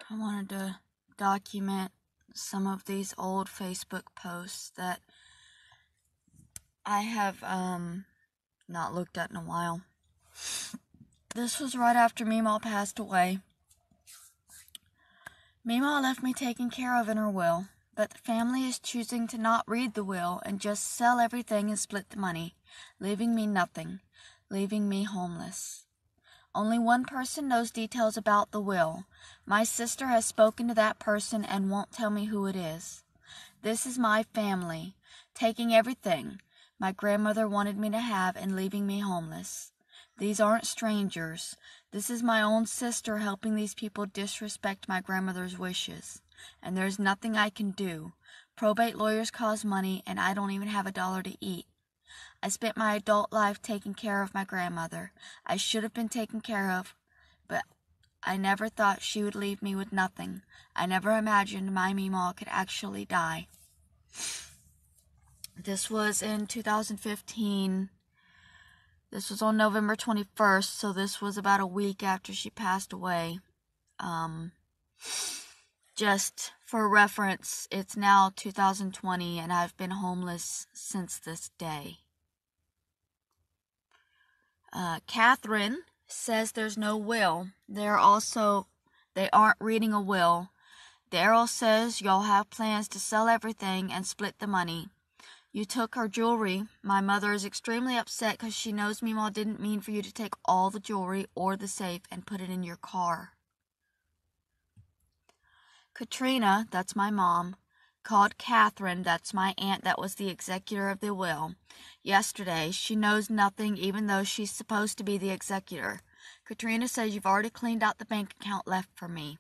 I wanted to document some of these old Facebook posts that I have not looked at in a while. This was right after Meemaw passed away. Meemaw left me taken care of in her will, but the family is choosing to not read the will and just sell everything and split the money, leaving me nothing, leaving me homeless. Only one person knows details about the will. My sister has spoken to that person and won't tell me who it is. This is my family, taking everything my grandmother wanted me to have and leaving me homeless. These aren't strangers. This is my own sister helping these people disrespect my grandmother's wishes. And there's nothing I can do. Probate lawyers cost money, and I don't even have $1 to eat. I spent my adult life taking care of my grandmother. I should have been taken care of, but I never thought she would leave me with nothing. I never imagined my Meemaw could actually die. This was in 2015. This was on November 21st, so this was about a week after she passed away. Just for reference, it's now 2020, and I've been homeless since this day. Catherine says there's no will. They aren't reading a will. Daryl says y'all have plans to sell everything and split the money. You took her jewelry. My mother is extremely upset because she knows Meemaw didn't mean for you to take all the jewelry or the safe and put it in your car. Katrina, that's my mom, called Catherine, that's my aunt that was the executor of the will. Yesterday, she knows nothing even though she's supposed to be the executor. Katrina says you've already cleaned out the bank account left for me.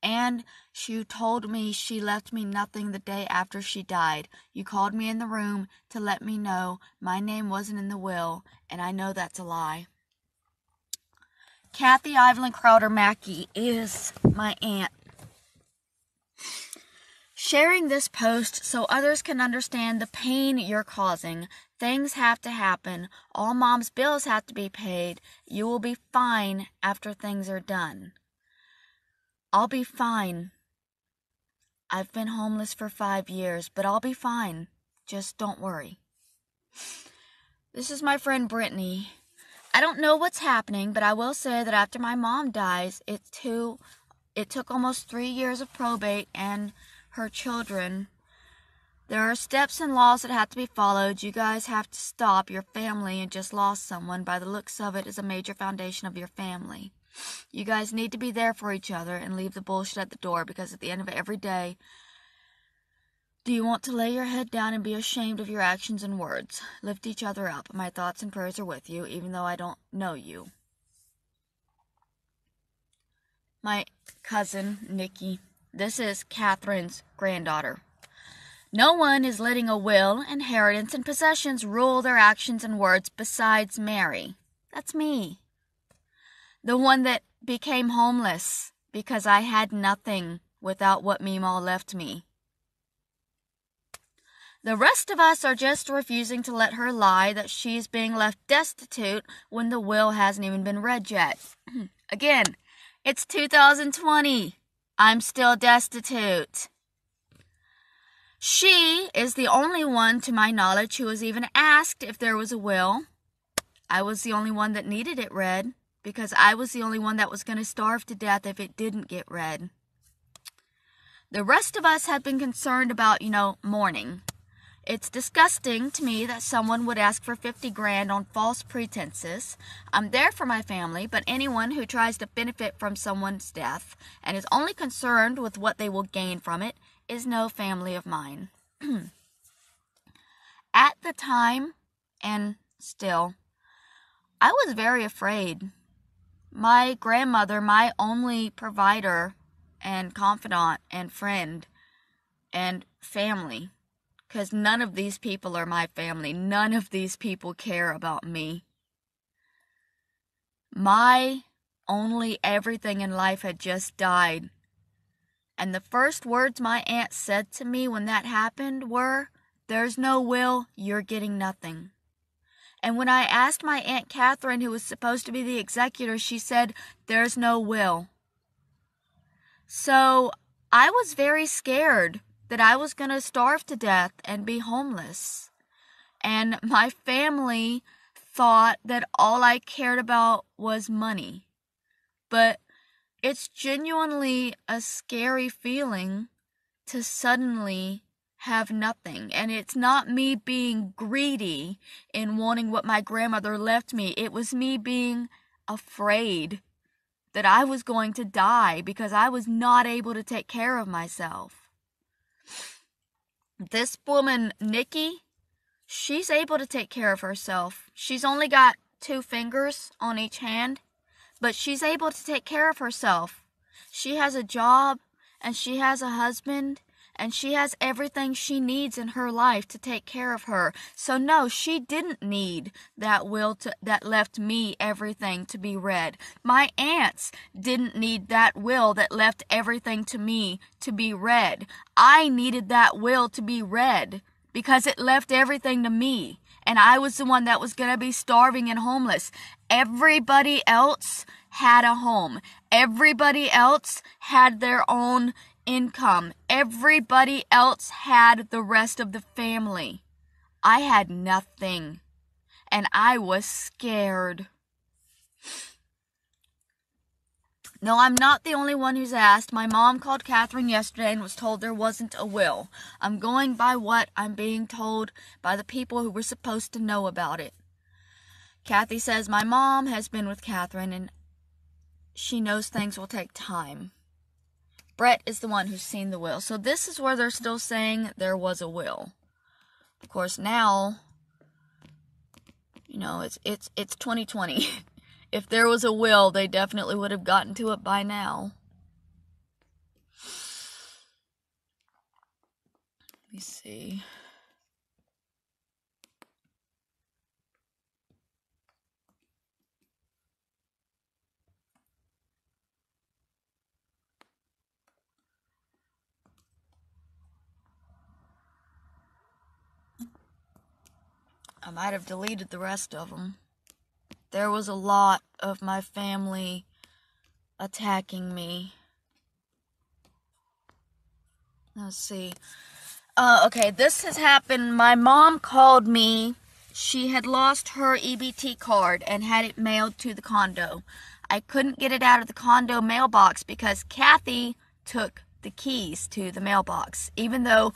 And she told me she left me nothing the day after she died. You called me in the room to let me know my name wasn't in the will, and I know that's a lie. Kathy Evelyn Crowder Mackey is my aunt. Sharing this post so others can understand the pain you're causing. Things have to happen. All Mom's bills have to be paid. You will be fine after things are done. I'll be fine. I've been homeless for 5 years, but I'll be fine. Just don't worry. This is my friend Brittany. I don't know what's happening, but I will say that after my mom dies, it took almost 3 years of probate and her children. There are steps and laws that have to be followed. You guys have to stop. Your family and just lost someone. By the looks of it, is a major foundation of your family. You guys need to be there for each other and leave the bullshit at the door, because at the end of every day, do you want to lay your head down and be ashamed of your actions and words? Lift each other up. My thoughts and prayers are with you, even though I don't know you. My cousin, Nikki. This is Catherine's granddaughter. No one is letting a will, inheritance, and possessions rule their actions and words besides Mary. That's me. The one that became homeless because I had nothing without what Meemaw left me. The rest of us are just refusing to let her lie that she's being left destitute when the will hasn't even been read yet. Again, it's 2020. I'm still destitute. She is the only one, to my knowledge, who was even asked if there was a will. I was the only one that needed it read, because I was the only one that was going to starve to death if it didn't get read. The rest of us have been concerned about, mourning. It's disgusting to me that someone would ask for $50,000 on false pretenses. I'm there for my family, but anyone who tries to benefit from someone's death and is only concerned with what they will gain from it is no family of mine. At the time, and still, I was very afraid. My grandmother, my only provider and confidant and friend and family, because none of these people are my family. None of these people care about me. My only everything in life had just died. And the first words my aunt said to me when that happened were, "There's no will, you're getting nothing." And when I asked my Aunt Catherine, who was supposed to be the executor, she said, "There's no will." So I was very scared that I was going to starve to death and be homeless. And my family thought that all I cared about was money. But it's genuinely a scary feeling to suddenly have nothing. And it's not me being greedy in wanting what my grandmother left me. It was me being afraid that I was going to die because I was not able to take care of myself. This woman, Nikki, she's able to take care of herself. She's only got 2 fingers on each hand, but she's able to take care of herself. She has a job, and she has a husband, and she has everything she needs in her life to take care of her. So no, she didn't need that will that left me everything to be read. My aunts didn't need that will that left everything to me to be read. I needed that will to be read because it left everything to me. And I was the one that was going to be starving and homeless. Everybody else had a home. Everybody else had their own income. Everybody else had the rest of the family. I had nothing. And I was scared. No, I'm not the only one who's asked. My mom called Catherine yesterday and was told there wasn't a will. I'm going by what I'm being told by the people who were supposed to know about it. Kathy says my mom has been with Catherine and she knows things will take time. Brett is the one who's seen the will. So this is where they're still saying there was a will. Of course, now, you know, it's 2020. If there was a will, they definitely would have gotten to it by now. Let me see. I might have deleted the rest of them. There was a lot of my family attacking me. Let's see. Okay, this has happened. My mom called me. She had lost her EBT card and had it mailed to the condo. I couldn't get it out of the condo mailbox because Kathy took the keys to the mailbox. Even though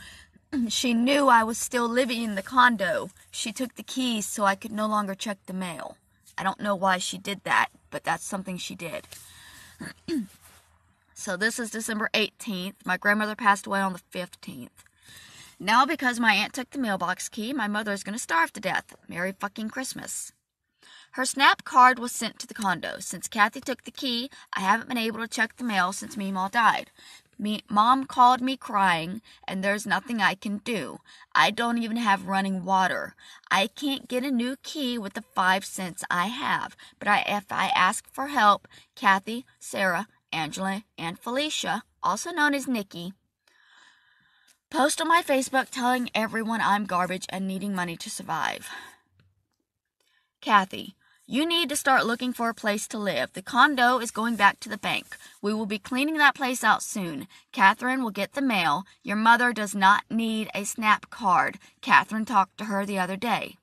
she knew I was still living in the condo, she took the keys so I could no longer check the mail. I don't know why she did that, but that's something she did. So this is December 18th. My grandmother passed away on the 15th. Now because my aunt took the mailbox key, my mother is going to starve to death. Merry fucking Christmas. Her SNAP card was sent to the condo. Since Kathy took the key, I haven't been able to check the mail since Meemaw died. Mom called me crying, and there's nothing I can do. I don't even have running water. I can't get a new key with the 5 cents I have. But if I ask for help, Kathy, Sarah, Angela, and Felicia, also known as Nikki, post on my Facebook telling everyone I'm garbage and needing money to survive. Kathy, you need to start looking for a place to live. The condo is going back to the bank. We will be cleaning that place out soon. Catherine will get the mail. Your mother does not need a SNAP card. Catherine talked to her the other day.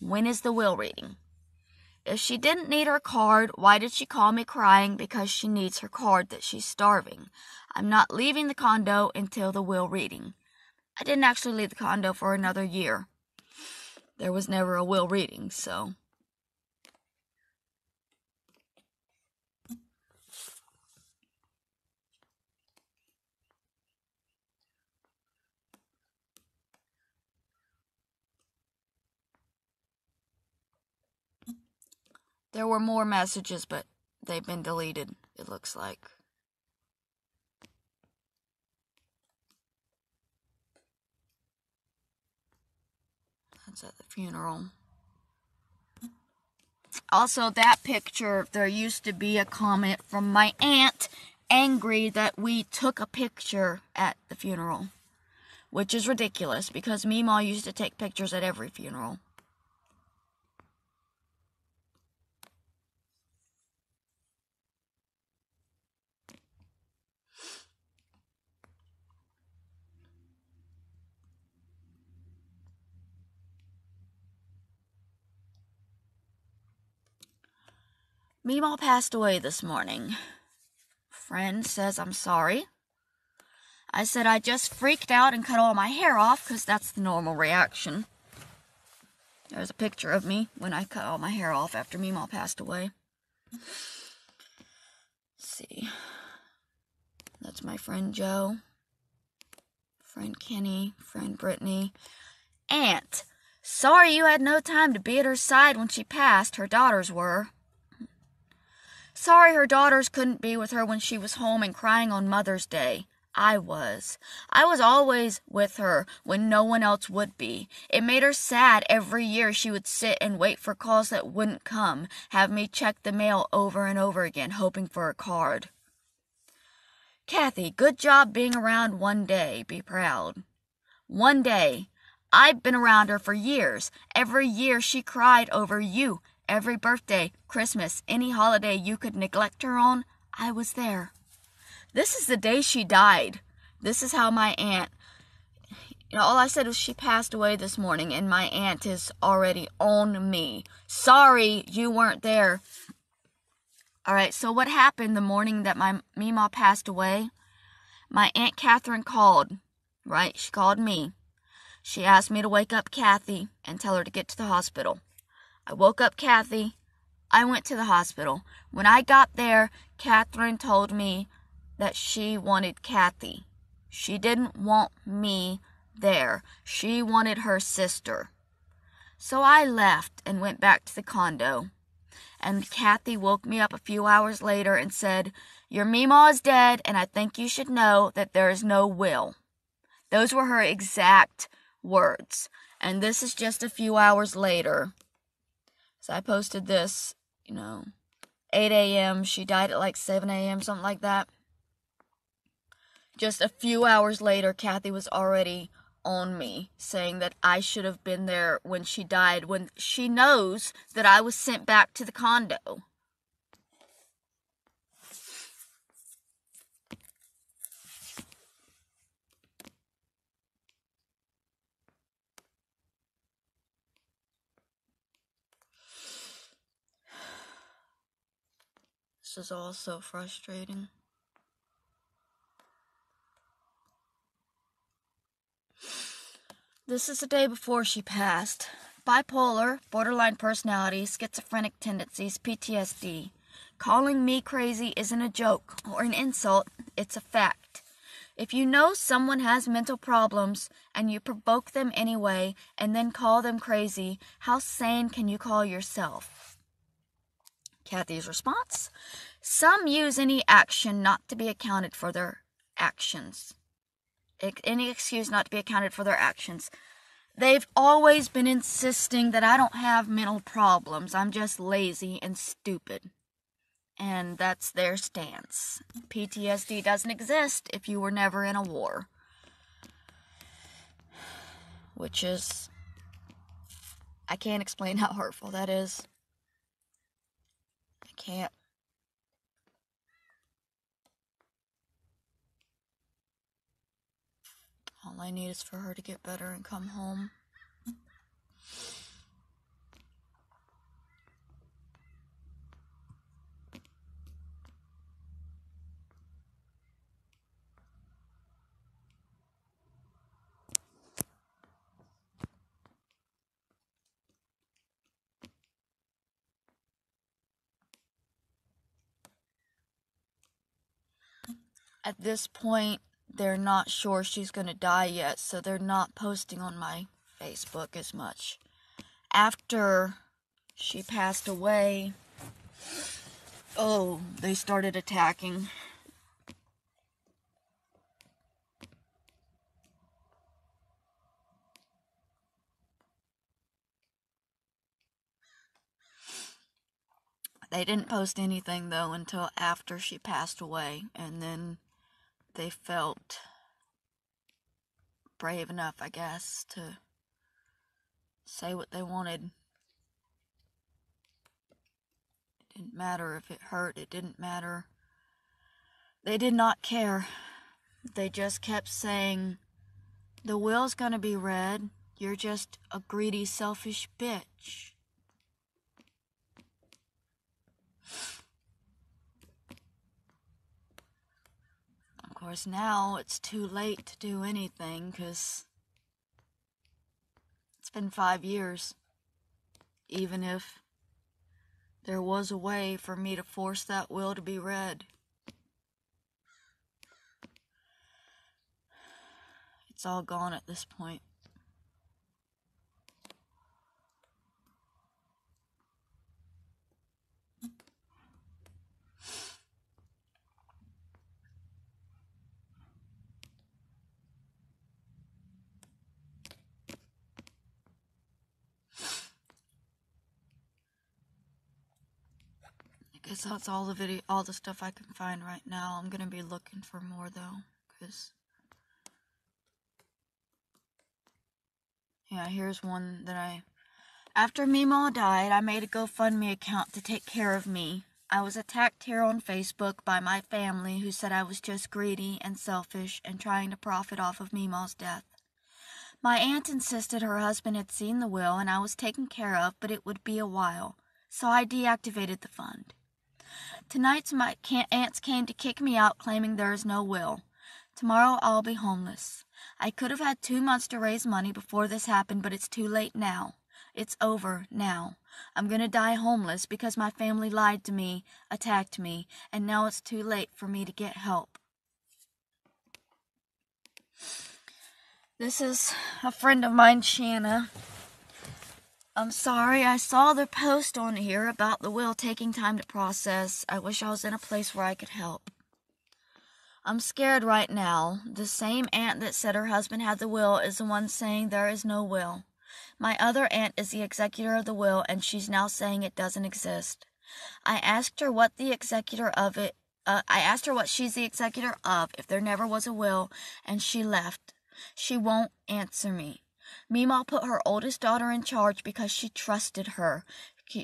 When is the will reading? If she didn't need her card, why did she call me crying because she needs her card that she's starving? I'm not leaving the condo until the will reading. I didn't actually leave the condo for another year. There was never a will reading, so... There were more messages, but they've been deleted, it looks like. That's at the funeral. Also, that picture, there used to be a comment from my aunt, angry that we took a picture at the funeral. Which is ridiculous, because Meemaw used to take pictures at every funeral. Meemaw passed away this morning. Friend says I'm sorry. I said I just freaked out and cut all my hair off because that's the normal reaction. There's a picture of me when I cut all my hair off after Meemaw passed away. Let's see. That's my friend Joe, friend Kenny, friend Brittany. Aunt, sorry you had no time to be at her side when she passed. Her daughters were. Sorry her daughters couldn't be with her when she was home and crying on Mother's Day. I was always with her when no one else would be. It made her sad every year she would sit and wait for calls that wouldn't come, have me check the mail over and over again, hoping for a card. Kathy, good job being around one day. Be proud. One day. I've been around her for years. Every year she cried over you. Every birthday, Christmas, any holiday you could neglect her on, I was there. This is the day she died. This is how my aunt, all I said was she passed away this morning, and my aunt is already on me. Sorry you weren't there. Alright, so what happened the morning that my Meemaw passed away? My Aunt Catherine called, right? She called me. She asked me to wake up Kathy and tell her to get to the hospital. I woke up Kathy. I went to the hospital. When I got there, Catherine told me that she wanted Kathy. She didn't want me there. She wanted her sister. So I left and went back to the condo. And Kathy woke me up a few hours later and said, your Meemaw is dead, and I think you should know that there is no will. Those were her exact words. And this is just a few hours later. So I posted this, 8 a.m. She died at like 7 a.m., something like that. Just a few hours later, Kathy was already on me, saying that I should have been there when she died, when she knows that I was sent back to the condo. This is all so frustrating. This is the day before she passed. Bipolar, borderline personality, schizophrenic tendencies, PTSD. Calling me crazy isn't a joke or an insult, it's a fact. If you know someone has mental problems and you provoke them anyway and then call them crazy, how sane can you call yourself? Kathy's response: some use any action not to be accounted for their actions. Any excuse not to be accounted for their actions. They've always been insisting that I don't have mental problems. I'm just lazy and stupid. And that's their stance. PTSD doesn't exist if you were never in a war. Which is, I can't explain how hurtful that is. I can't. All I need is for her to get better and come home. At this point, they're not sure she's going to die yet, so they're not posting on my Facebook as much. After she passed away, they started attacking. They didn't post anything, though, until after she passed away, and then they felt brave enough, I guess, to say what they wanted. It didn't matter if it hurt, it didn't matter. They did not care. They just kept saying, the will's gonna be read, you're just a greedy, selfish bitch. course, now it's too late to do anything, 'cause it's been 5 years. Even if there was a way for me to force that will to be read, it's all gone at this point. I guess that's all the stuff I can find right now. I'm gonna be looking for more though, 'cause yeah, here's one that after Meemaw died, I made a GoFundMe account to take care of me. I was attacked here on Facebook by my family, who said I was just greedy and selfish and trying to profit off of Meemaw's death. My aunt insisted her husband had seen the will and I was taken care of, but it would be a while, so I deactivated the fund. Tonight my aunts came to kick me out, claiming there is no will. Tomorrow I'll be homeless. I could have had 2 months to raise money before this happened, but it's too late now. It's over now. I'm gonna die homeless because my family lied to me, attacked me, and now it's too late for me to get help. This is a friend of mine, Shanna. I'm sorry, I saw the post on here about the will taking time to process. I wish I was in a place where I could help. I'm scared right now. The same aunt that said her husband had the will is the one saying there is no will. My other aunt is the executor of the will, and she's now saying it doesn't exist. I asked her what she's the executor of if there never was a will, and she left. She won't answer me. Meemaw put her oldest daughter in charge because she trusted her.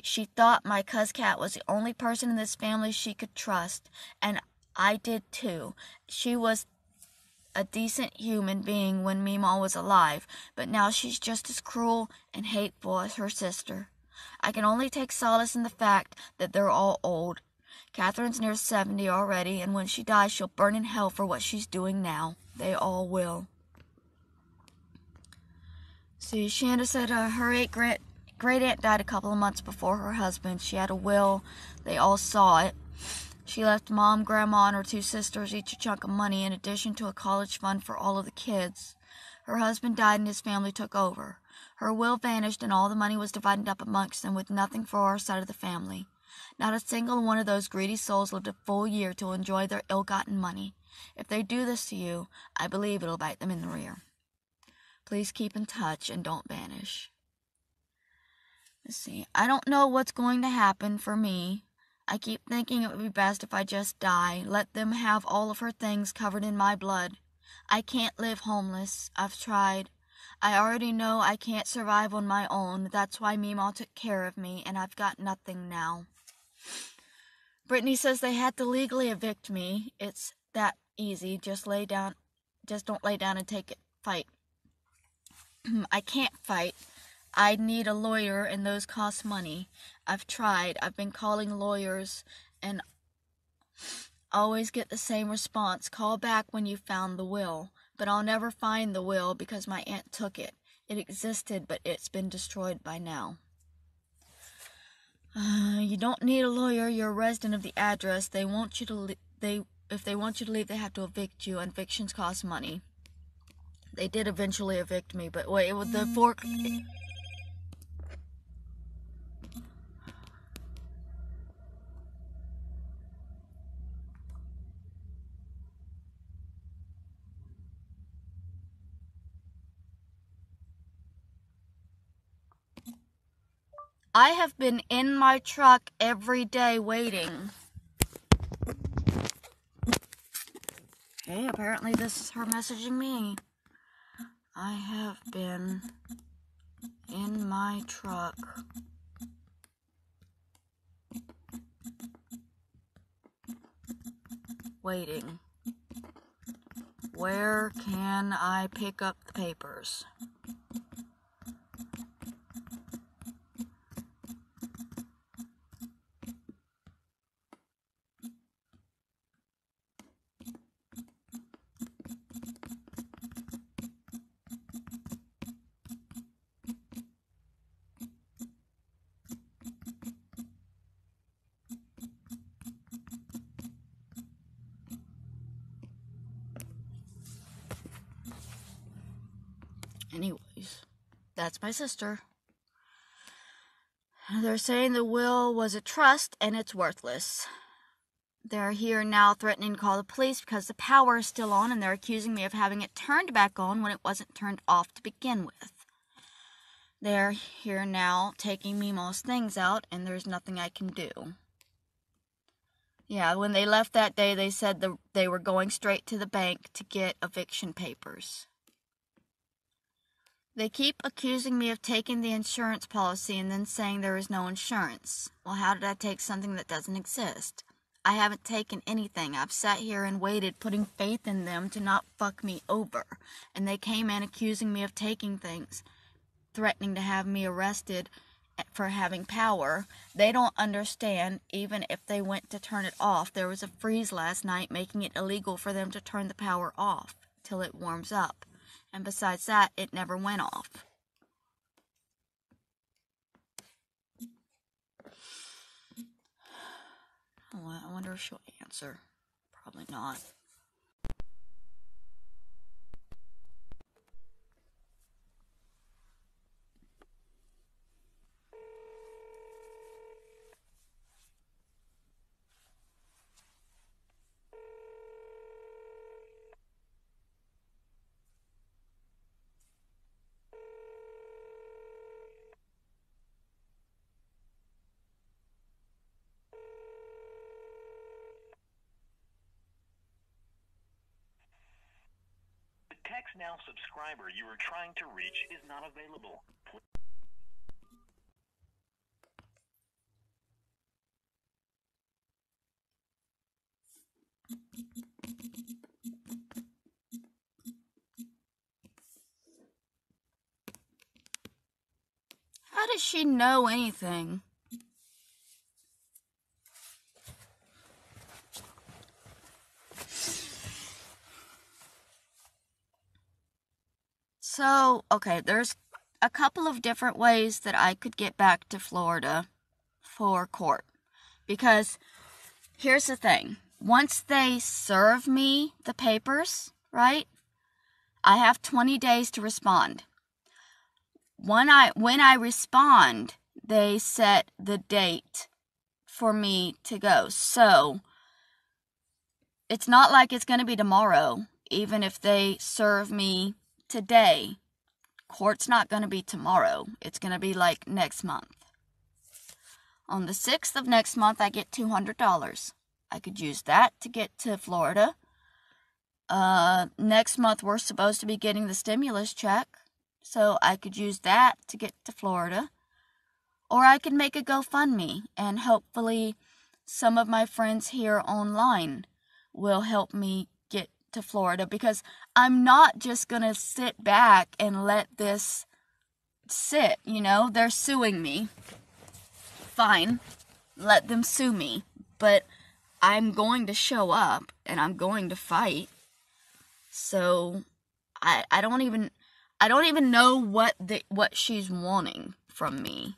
She thought my cuz-cat was the only person in this family she could trust, and I did too. She was a decent human being when Meemaw was alive, but now she's just as cruel and hateful as her sister. I can only take solace in the fact that they're all old. Catherine's near 70 already, and when she dies, she'll burn in hell for what she's doing now. They all will. See, Shanna said her great-aunt died a couple of months before her husband. She had a will. They all saw it. She left Mom, Grandma, and her 2 sisters each a chunk of money in addition to a college fund for all of the kids. Her husband died and his family took over. Her will vanished and all the money was divided up amongst them with nothing for our side of the family. Not a single one of those greedy souls lived a full year to enjoy their ill-gotten money. If they do this to you, I believe it'll bite them in the rear. Please keep in touch and don't vanish. Let's see. I don't know what's going to happen for me. I keep thinking it would be best if I just die. Let them have all of her things covered in my blood. I can't live homeless. I've tried. I already know I can't survive on my own. That's why Meemaw took care of me, and I've got nothing now. Brittany says they had to legally evict me. It's that easy. Just don't lay down and fight. I can't fight. I need a lawyer, and those cost money. I've tried. I've been calling lawyers, and always get the same response. Call back when you found the will. But I'll never find the will because my aunt took it. It existed, but it's been destroyed by now. You don't need a lawyer. You're a resident of the address. If they want you to leave, they have to evict you, and evictions cost money. They did eventually evict me, but wait, with the fork. I have been in my truck every day waiting. Okay, apparently this is her messaging me. I have been in my truck waiting. Where can I pick up the papers? Anyways, that's my sister. They're saying the will was a trust and it's worthless. They're here now threatening to call the police because the power is still on, and they're accusing me of having it turned back on when it wasn't turned off to begin with. They're here now taking me most things out, and there's nothing I can do. Yeah, when they left that day, they said they were going straight to the bank to get eviction papers. They keep accusing me of taking the insurance policy and then saying there is no insurance. Well, how did I take something that doesn't exist? I haven't taken anything. I've sat here and waited, putting faith in them to not fuck me over. And they came in accusing me of taking things, threatening to have me arrested for having power. They don't understand, even if they went to turn it off, there was a freeze last night making it illegal for them to turn the power off till it warms up. And besides that, it never went off. Oh, I wonder if she'll answer. Probably not. Text Now subscriber you are trying to reach is not available. How does she know anything? So, okay, there's a couple of different ways that I could get back to Florida for court. Because here's the thing. Once they serve me the papers, right, I have 20 days to respond. When I respond, they set the date for me to go. So, it's not like it's going to be tomorrow, even if they serve me today. Court's not going to be tomorrow. It's going to be like next month. On the 6th of next month, I get $200. I could use that to get to Florida. Next month, we're supposed to be getting the stimulus check, so I could use that to get to Florida. Or I could make a GoFundMe, and hopefully some of my friends here online will help me get to Florida, because I'm not just going to sit back and let this sit, you know? They're suing me. Fine, let them sue me, but I'm going to show up and I'm going to fight. So I don't even know what she's wanting from me.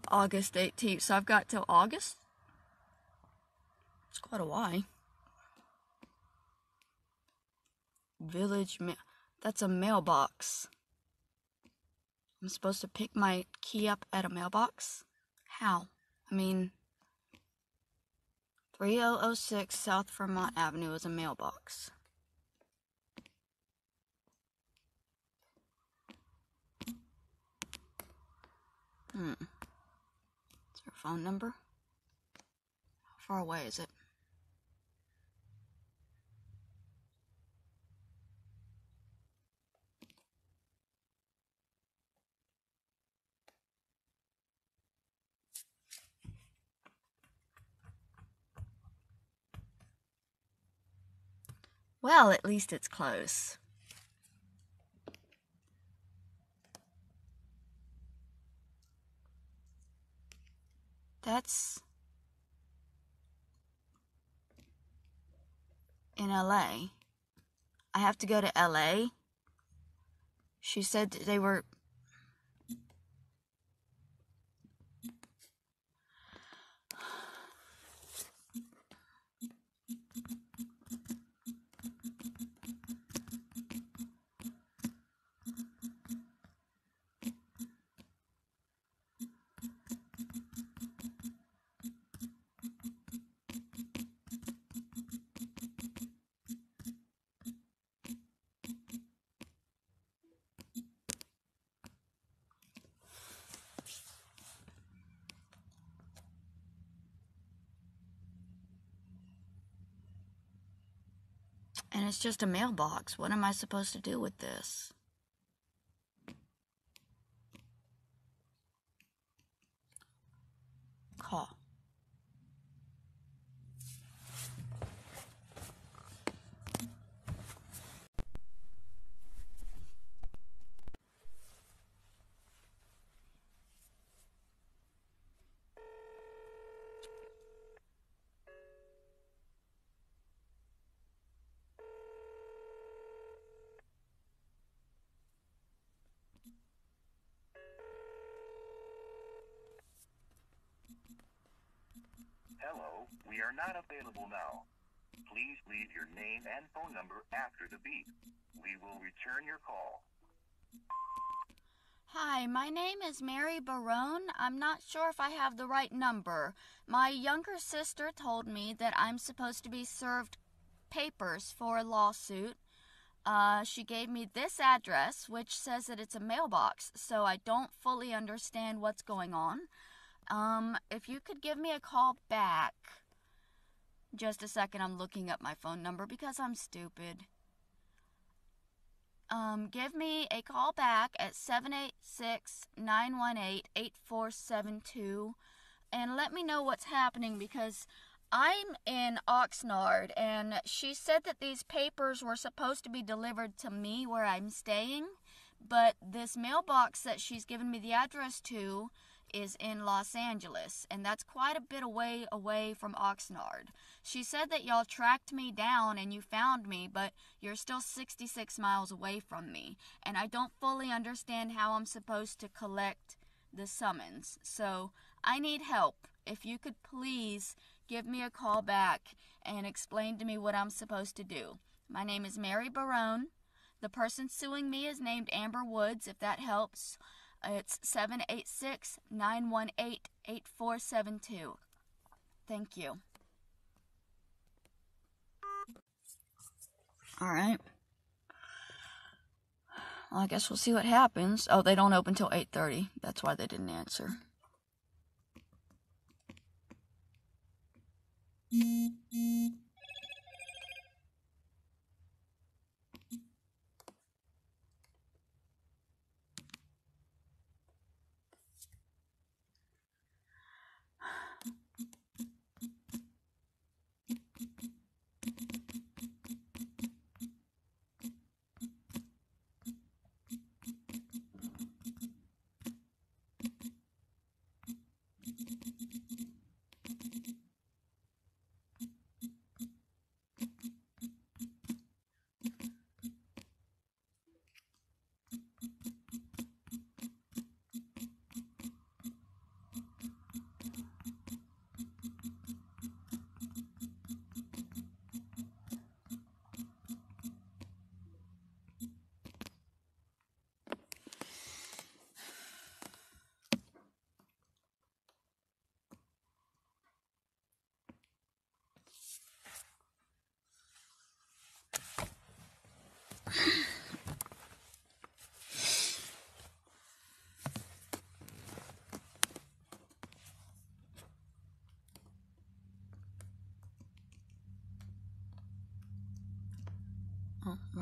August 18th. So I've got till August? It's quite a while. Village mail. That's a mailbox. I'm supposed to pick my key up at a mailbox? How? I mean, 3006 South Vermont Avenue is a mailbox. Is there a phone number? How far away is it? Well, at least it's close. That's in LA. I have to go to LA. She said that they were... And it's just a mailbox. What am I supposed to do with this? Call. Hello, we are not available now. Please leave your name and phone number after the beep. We will return your call. Hi, my name is Mary Barone. I'm not sure if I have the right number. My younger sister told me that I'm supposed to be served papers for a lawsuit. She gave me this address, which says that it's a mailbox, so I don't fully understand what's going on. If you could give me a call back. Just a second, I'm looking up my phone number because I'm stupid. Give me a call back at 786-918-8472 and let me know what's happening because I'm in Oxnard and she said that these papers were supposed to be delivered to me where I'm staying, but this mailbox that she's given me the address to is in Los Angeles, and that's quite a bit away from Oxnard. She said that y'all tracked me down and you found me, but you're still 66 miles away from me, and I don't fully understand how I'm supposed to collect the summons. So I need help. If you could please give me a call back and explain to me what I'm supposed to do. My name is Mary Barone. The person suing me is named Amber Woods, if that helps. It's 786-918-8472. Thank you. Alright. Well, I guess we'll see what happens. Oh, they don't open till 8:30. That's why they didn't answer.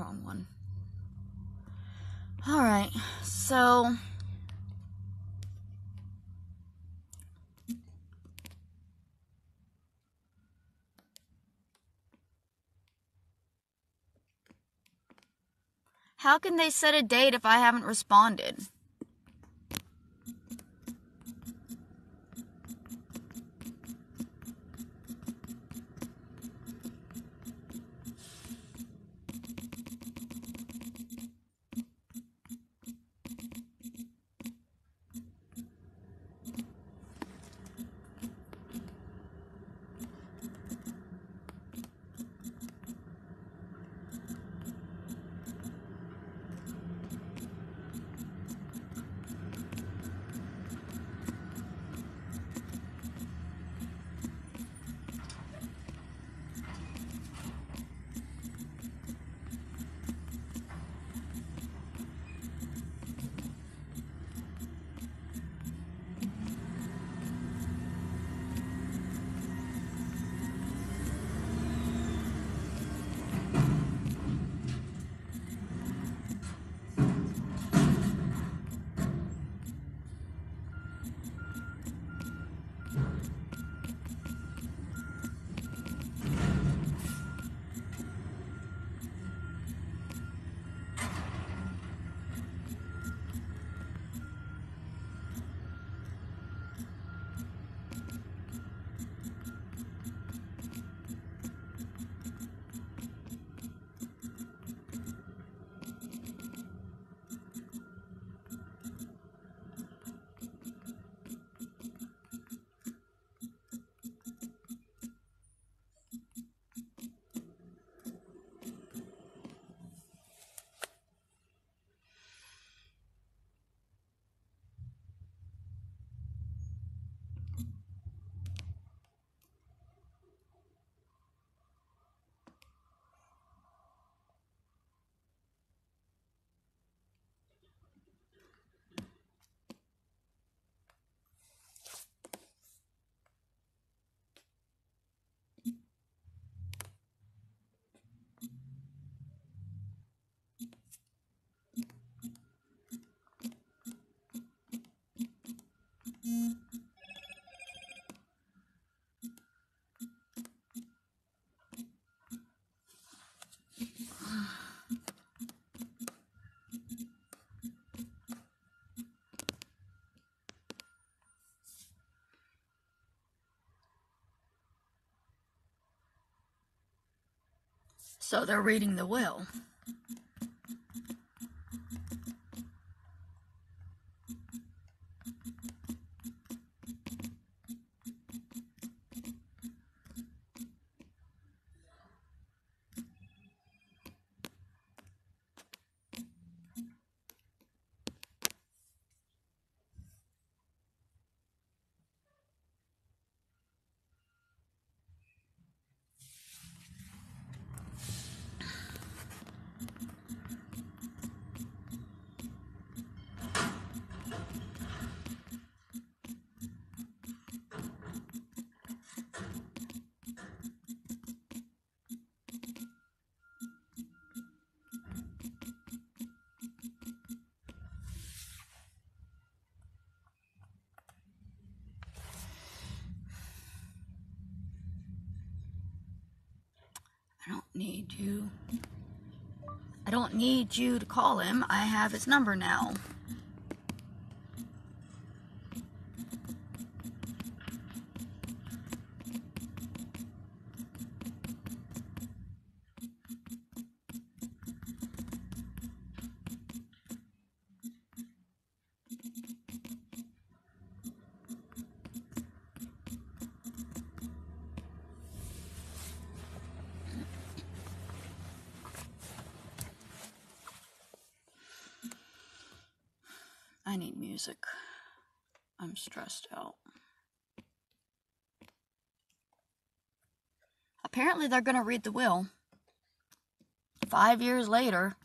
wrong one. Alright, so how can they set a date if I haven't responded? So they're reading the will. I don't need you to call him. I have his number now. I need music. I'm stressed out. Apparently they're going to read the will. 5 years later.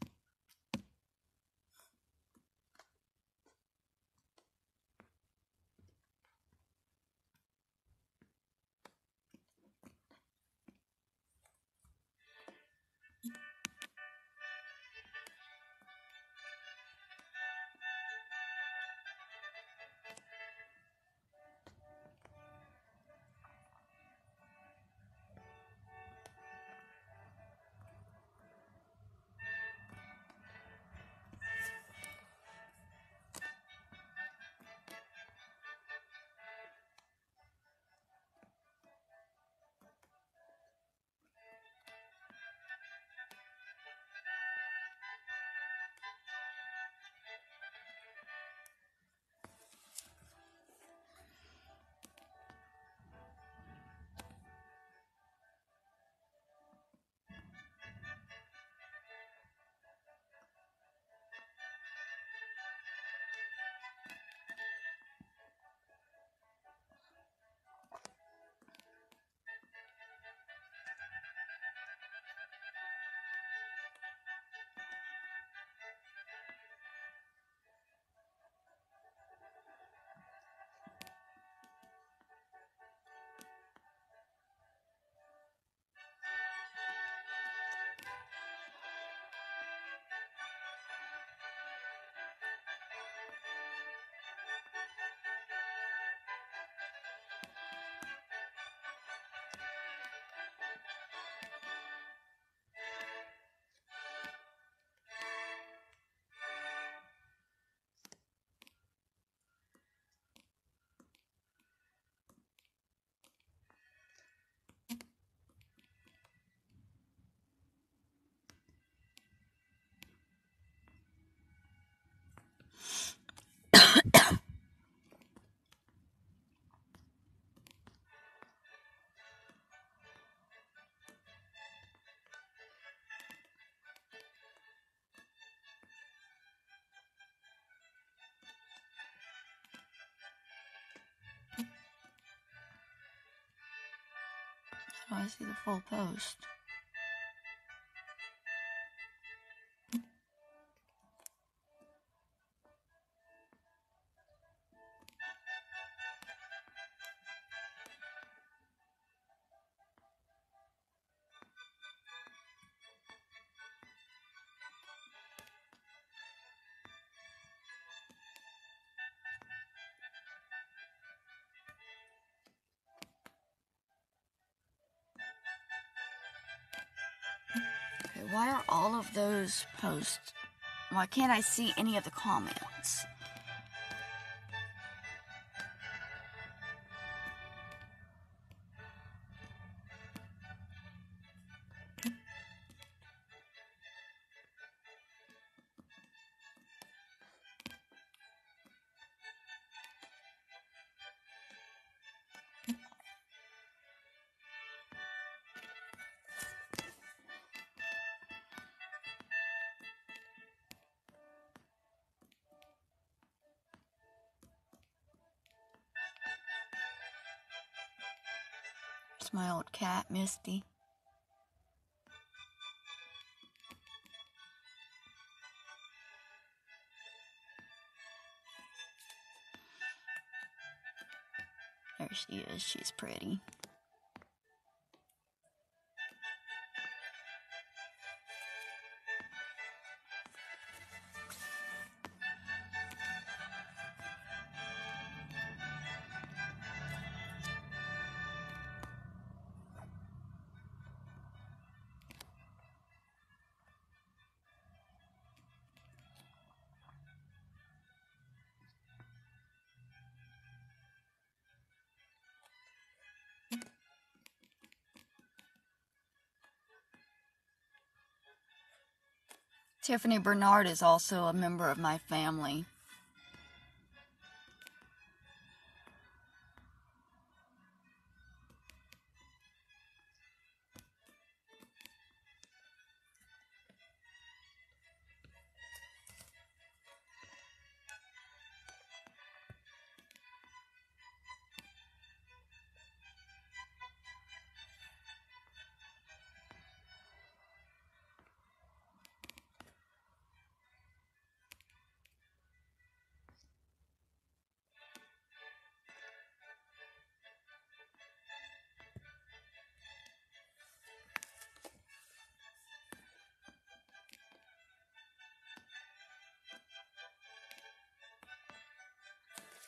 How do I see the full post? Okay, why are all of those posts? Why can't I see any of the comments? It's my old cat, Misty. There she is. She's pretty. Tiffany Bernard is also a member of my family.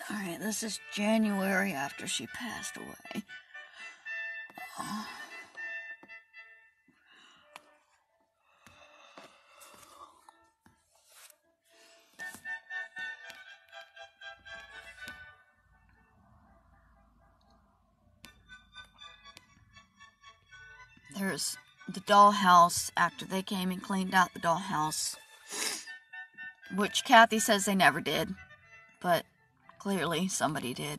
Alright, this is January after she passed away. There's the dollhouse after they came and cleaned out the dollhouse, which Kathy says they never did, but clearly somebody did.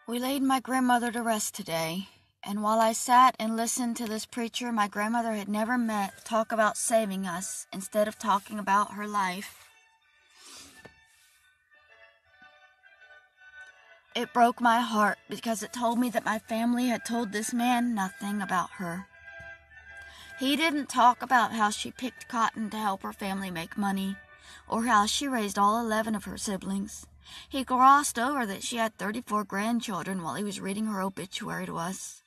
We laid my grandmother to rest today, and while I sat and listened to this preacher my grandmother had never met talk about saving us instead of talking about her life, it broke my heart because it told me that my family had told this man nothing about her. He didn't talk about how she picked cotton to help her family make money, or how she raised all 11 of her siblings. He glossed over that she had 34 grandchildren while he was reading her obituary to us.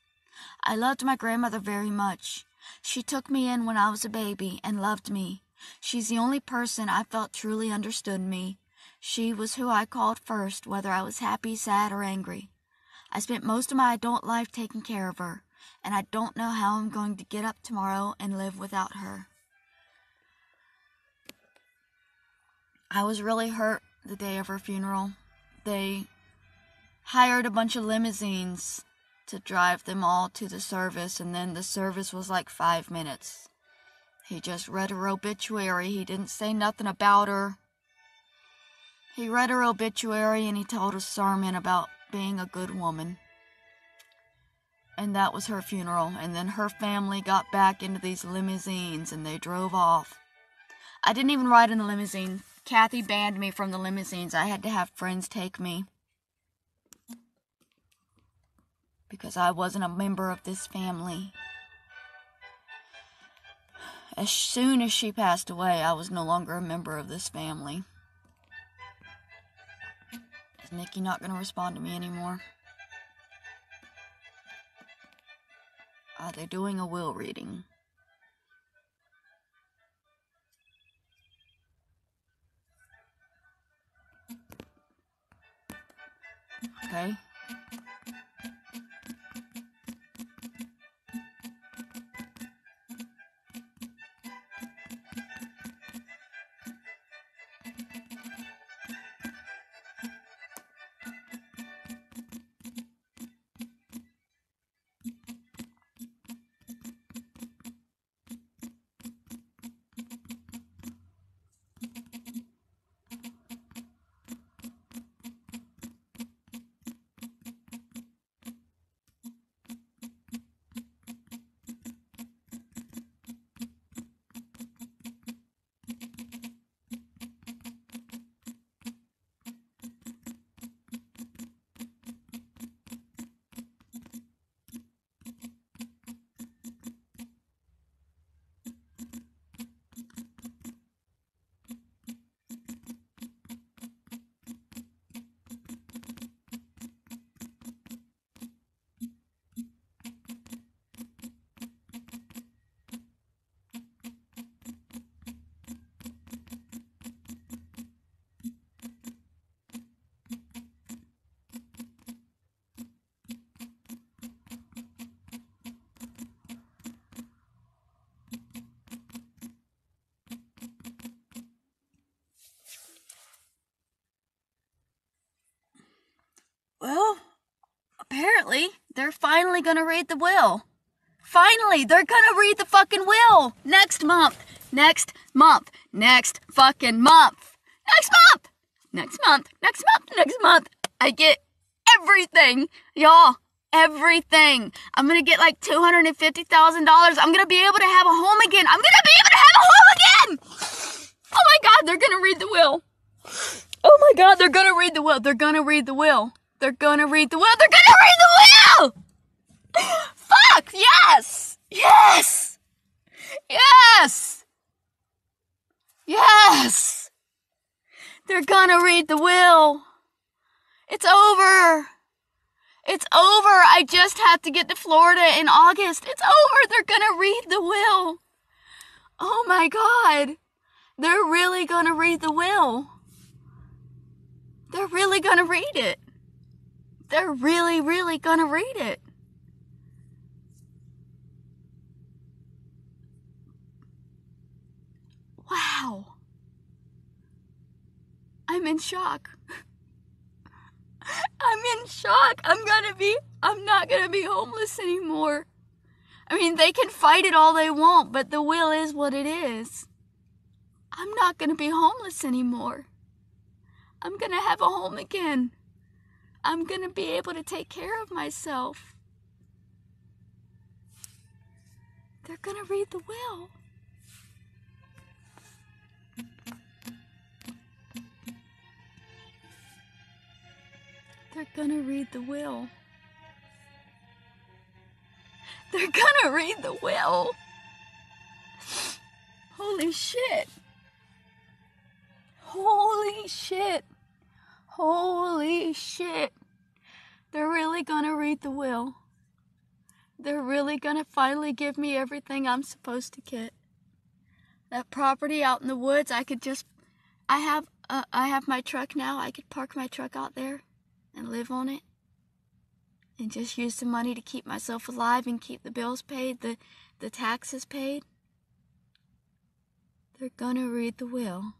I loved my grandmother very much. She took me in when I was a baby and loved me. She's the only person I felt truly understood me. She was who I called first, whether I was happy, sad, or angry. I spent most of my adult life taking care of her, and I don't know how I'm going to get up tomorrow and live without her. I was really hurt the day of her funeral. They hired a bunch of limousines to drive them all to the service, and then the service was like 5 minutes. He just read her obituary. He didn't say nothing about her. He read her obituary and he told a sermon about being a good woman. And that was her funeral. And then her family got back into these limousines and they drove off. I didn't even ride in the limousine. Kathy banned me from the limousines. I had to have friends take me, because I wasn't a member of this family. As soon as she passed away, I was no longer a member of this family. Is Nikki not going to respond to me anymore? They're doing a will reading. Okay. Well, apparently, they're finally gonna read the will. Finally, they're gonna read the fucking will! Next month! Next month! Next fucking month! Next month! Next month! Next month! Next month! I get everything! Y'all, everything! I'm gonna get like $250,000. I'm gonna be able to have a home again! I'm gonna be able to have a home again! Oh my god, they're gonna read the will! Oh my god, they're gonna read the will! They're gonna read the will! They're gonna read the will! They're gonna read the will! Fuck! Yes! Yes! Yes! Yes! They're gonna read the will! It's over! It's over! I just have to get to Florida in August! It's over! They're gonna read the will! Oh my god! They're really gonna read the will! They're really gonna read it! They're really, really gonna read it! Wow. I'm in shock. I'm in shock. I'm not gonna be homeless anymore. I mean, they can fight it all they want, but the will is what it is. I'm not gonna be homeless anymore. I'm gonna have a home again. I'm gonna be able to take care of myself. They're gonna read the will. They're gonna read the will. They're gonna read the will. Holy shit. Holy shit. Holy shit. They're really gonna read the will. They're really gonna finally give me everything I'm supposed to get. That property out in the woods, I have my truck now. I could park my truck out there and live on it. And just use the money to keep myself alive and keep the bills paid, the taxes paid. They're gonna read the will.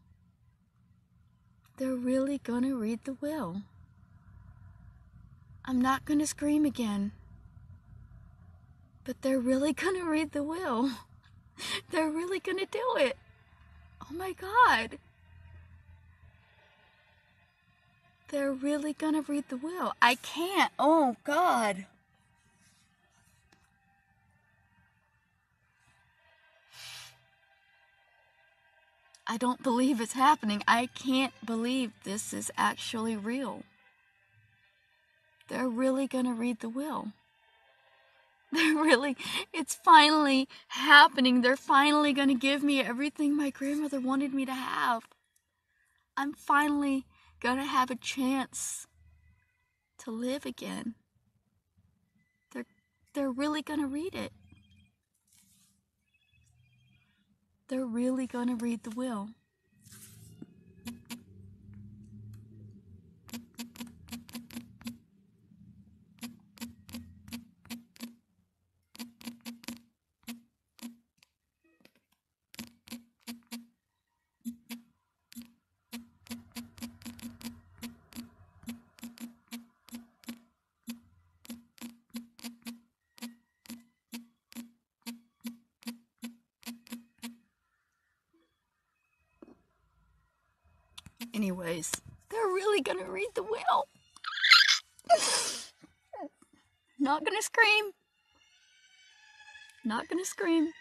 They're really gonna read the will. I'm not gonna scream again. But they're really gonna read the will. They're really gonna do it. Oh my God. They're really gonna read the will. I can't. Oh God. I don't believe it's happening. I can't believe this is actually real. They're really gonna read the will. It's finally happening. They're finally gonna give me everything my grandmother wanted me to have. I'm finally gonna have a chance to live again. They're really gonna read it. They're really gonna read the will. Anyways, they're really gonna read the will. Not gonna scream. Not gonna scream.